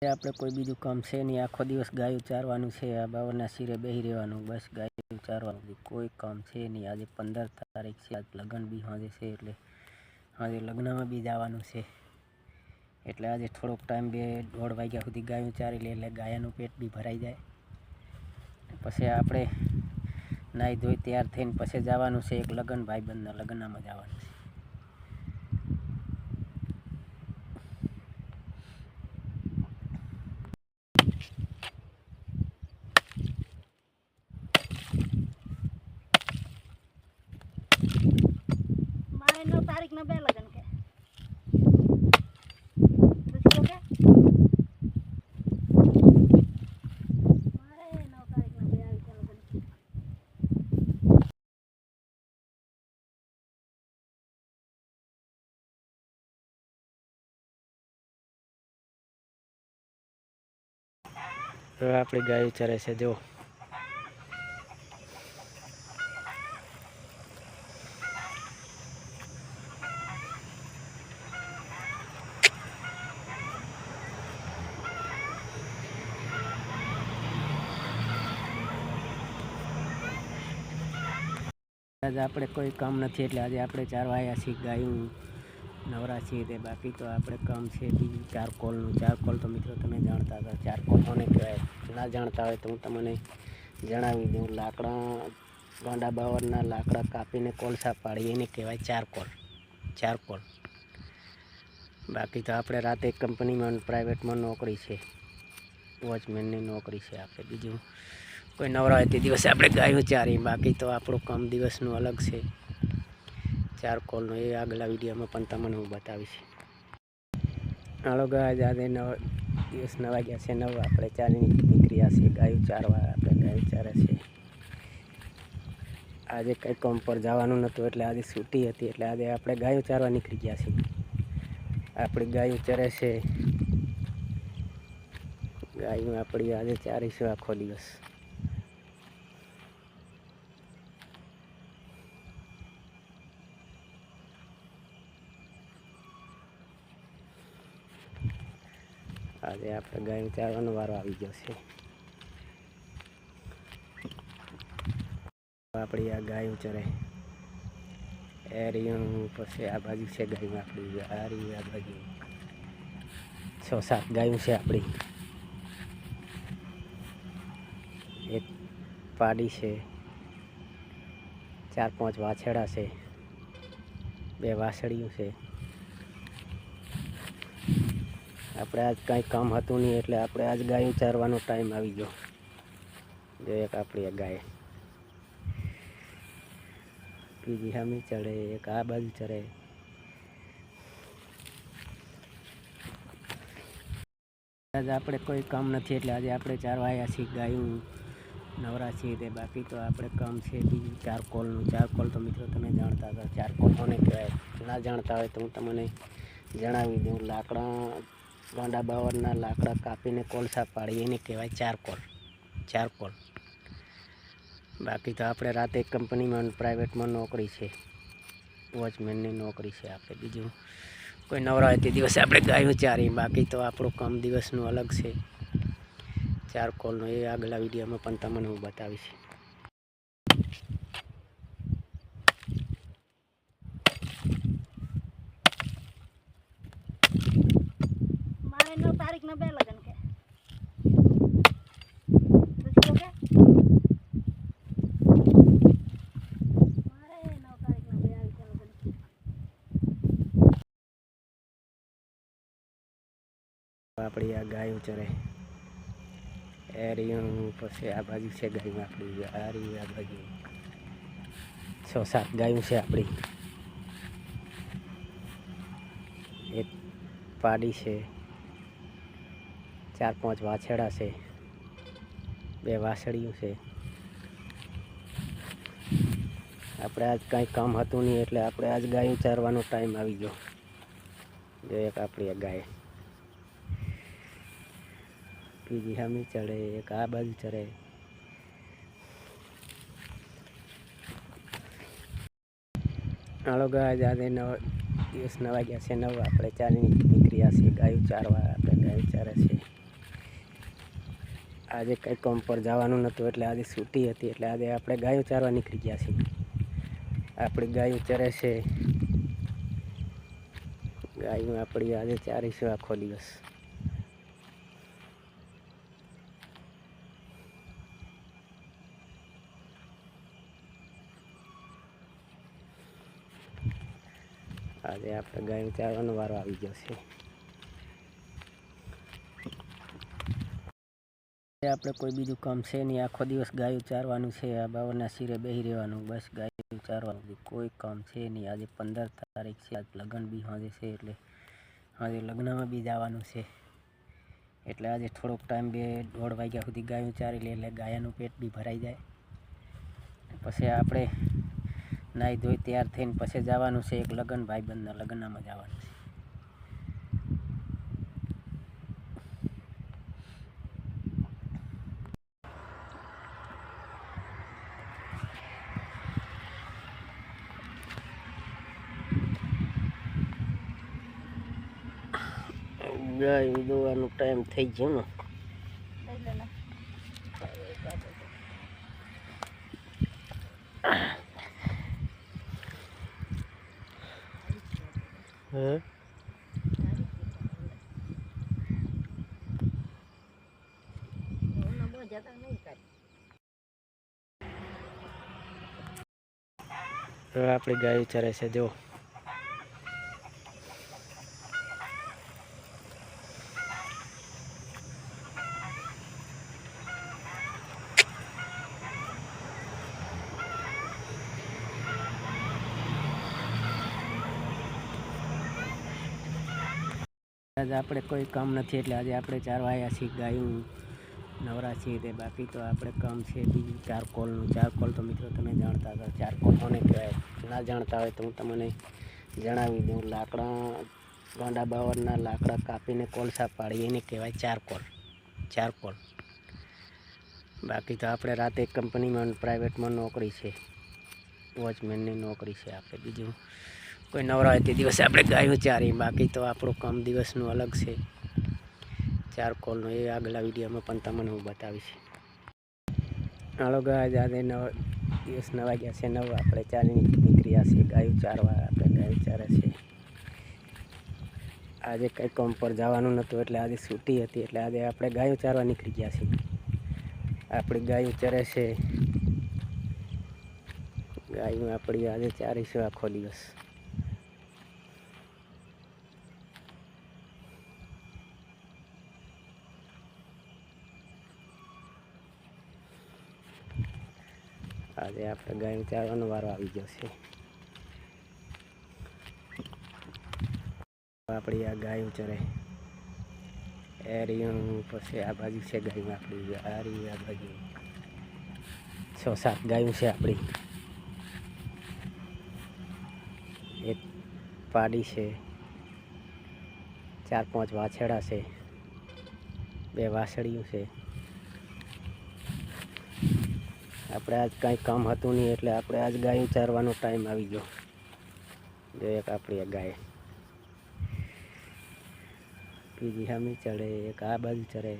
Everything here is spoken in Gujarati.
આપણે કોઈ બીજું કામ છે નહીં, આખો દિવસ ગાયું ચારવાનું છે, આ બાવરના શિરે બેહી રહેવાનું, બસ ગાયું ચારવાનું, કોઈ કામ છે નહીં। આજે 15 તારીખ છે, આજ લગ્ન બી સાંજે છે, એટલે આજે લગ્નમાં બી જવાનું છે, એટલે આજે થોડોક ટાઈમ 2-2:30 વાગ્યા સુધી ગાયું ચારી લે, એટલે ગાયનું પેટ બી ભરાઈ જાય। પછી આપણે નાહી ધોઈ તૈયાર થઈને પછી જવાનું છે એક લગ્ન, ભાઈબંધના લગ્નમાં જવાનું છે। મારે 9 તારીખના 2 લગન કે પૂછો કે મારે 9 તારીખના 2 આવી ગયા લગન। તો આપણી ગાયું ચરે છે, જો આજે આપણે કોઈ કામ નથી, એટલે આજે આપણે ચારવા આવ્યા છીએ, ગાયું નવરા છીએ તે, બાકી તો આપણે કામ છે બીજું ચારકોલનું। ચારકોલ તો મિત્રો તમે જાણતા હતા, ચારકોલ કોને કહેવાય, ના જાણતા હોય તો હું તમને જણાવી દઉં। લાકડા ગાંડા બાવરના લાકડા કાપીને કોલસા પાડી એને કહેવાય ચારકોલ। ચારકોલ બાકી તો આપણે રાતે કંપનીમાં પ્રાઇવેટમાં નોકરી છે, વોચમેનની નોકરી છે આપણે, બીજું કોઈ નવરા હોય તે દિવસે આપણે ગાયું ચારી, બાકી તો આપણું કામ દિવસનું અલગ છે ચારકોલનું, એ આગલા વિડીયોમાં પણ તમને હું બતાવીશ। હાલો ગાય, આજે દિવસ 9 વાગ્યા છે, 9 આપણે ચાલીને નીકળ્યા છીએ ગાયું ચારવા, આપણે ગાયું ચારે છે। આજે કંઈ કામ પર જવાનું નહોતું, એટલે આજે છૂટી હતી, એટલે આજે આપણે ગાયું ચારવા નીકળી ગયા છીએ। આપણી ગાયું ચરે છે, ગાયું આપણી આજે ચારીશું આખો દિવસ। આજે આપણે ગાયું ચારવાનો વારો આવી ગયો છે। આપણી આ ગાયું ચરે એરિયું, પછી આ બાજુ છે ગાયું આપણી, આ રહ્યું આ બાજુ 6-7 ગાયું છે આપણી, એક પાડી છે, 4-5 વાછડા છે, 2 વાસળીઓ છે। આપણે આજ કાંઈ કામ હતું નહીં, એટલે આપણે આજ ગાયું ચારવાનો ટાઈમ આવી ગયો। જો એક આપણી ગાય બીજી સામે ચડે, એક આ બાજુ ચરે। આજે આપણે કોઈ કામ નથી, એટલે આજે આપણે ચારવા આવ્યા છીએ, ગાયું નવરા છીએ તે, બાકી તો આપણે કામ છે બીજું ચારકોલનું। ચારકોલ તો મિત્રો તમે જાણતા હતા, ચારકોલ કોને કહેવાય, ના જાણતા હોય તો હું તમને જણાવી દઉં। લાકડા ગાંડા બાવરના લાકડા કાપીને કોલસા પાડી એને કહેવાય ચારકોલ। ચારકોલ બાકી તો આપણે રાતે કંપનીમાં પ્રાઇવેટમાં નોકરી છે, વોચમેનની નોકરી છે આપણે, બીજું કોઈ નવરા હોય તે દિવસે આપણે ગાયું ચારી, બાકી તો આપણું કામ દિવસનું અલગ છે ચારકોલનું, એ આગલા વિડીયોમાં પણ તમને હું બતાવીશ। મારે 9 તારીખના 2 લગન કે પૂછો કે મારે 9 તારીખના 2 આવી ગયા લગન। આપણી આ ગાયું ચરે એરિયું, પછી આ બાજુ છે ગાયું આપણી, આ રહ્યું આ બાજુ 6-7 ગાયું છે આપણી, એક પાડી છે, 4-5 વાછડા છે, 2 વાસળીઓ છે। આપણે આજ કાંઈ કામ હતું નહીં, એટલે આપણે આજ ગાયું ચારવાનો ટાઈમ આવી ગયો। જો એક આપણી ગાય બીજી સામે ચડે, એક આ બાજુ ચરે। હાલો ગાય, આજે દિવસ 9 વાગ્યા છે, 9 આપણે ચાલીને નીકળ્યા છીએ ગાયું ચારવા, આપણે ગાયું ચારે છે। આજે કંઈ કામ પર જવાનું નહોતું એટલે આજે છૂટી હતી એટલે આજે આપણે ગાયો ચારવા નીકળી ગયા છીએ. આપણી ગાયો ચરે છે. ગાયું આપણી આજે ચારીશું આખો દિવસ. આજે આપણે ગાયું ચારવાનો વારો આવી ગયો છે. આપણે કોઈ બીજું કામ છે નહીં, આખો દિવસ ગાયું ચારવાનું છે. આ બાવરના શિરે બેસી રહેવાનું, બસ ગાયું ચારવાનું, કોઈ કામ છે નહીં. આજે 15 તારીખ છે, આજ લગ્ન બી આજે છે એટલે આજે લગ્નમાં બી જવાનું છે. એટલે આજે થોડોક ટાઈમ 2-2:30 વાગ્યા સુધી ગાયું ચારી લે એટલે ગાયનું પેટ બી ભરાઈ જાય. પછી આપણે નાહી ધોઈ તૈયાર થઈને પછી જવાનું છે એક લગ્ન, ભાઈબંધના લગ્નમાં જવાનું છે. ગાય દોવાનો ટાઈમ થઈ ગયો ને. લઈ લે ને. હે આપણી ગાય ચરે છે જો. આજે આપણે કોઈ કામ નથી એટલે આજે આપણે ચારવા આવ્યા છીએ. ગાયું નવરા છીએ તે બાકી તો આપણે કામ છે બીજું ચારકોલનું. ચારકોલ તો મિત્રો તમે જાણતા હતા, ચારકોલ કોને કહેવાય. ના જાણતા હોય તો હું તમને જણાવી દઉં. લાકડા ગાંડા બાવરના લાકડા કાપીને કોલસા પાડી એને કહેવાય ચારકોલ. ચારકોલ. બાકી તો આપણે રાતે કંપનીમાં પ્રાઇવેટમાં નોકરી છે, વોચમેનની નોકરી છે. આપણે બીજું કોઈ નવરા હોય તે દિવસે આપણે ગાયું ચારી. બાકી તો આપણું કામ દિવસનું અલગ છે ચારકોલનું, એ આગલા વિડીયોમાં પણ તમને હું બતાવીશ. હાલો ગાય, આજે દિવસ 9 વાગ્યા છે, 9 આપણે ચાલી નીકળ્યા છીએ ગાયું ચારવા. આપણે ગાયું ચારે છે. આજે કંઈ કામ પર જવાનું નહોતું એટલે આજે છૂટી હતી એટલે આજે આપણે ગાયું ચારવા નીકળી ગયા છીએ. આપણી ગાયું ચરે છે. ગાયું આપણી આજે ચારીશું આખો દિવસ. આજે આપણે ગાયું ચારવાનો વારો આવી ગયો છે. આપણી આ ગાયું ચરે એરિયું, પછી આ બાજુ છે ગાયું આપણી, આ રહ્યું આ બાજુ 6-7 ગાયું છે આપણી. એક પાડી છે, 4-5 વાછરડા છે, 2 વાસળીઓ છે. આપણે આજ કાંઈ કામ હતું નહીં એટલે આપણે આજ ગાયું ચારવાનો ટાઈમ આવી ગયો. જો એક આપણી આ ગાય, બીજી સામે ચડે, એક આ બાજુ ચરે.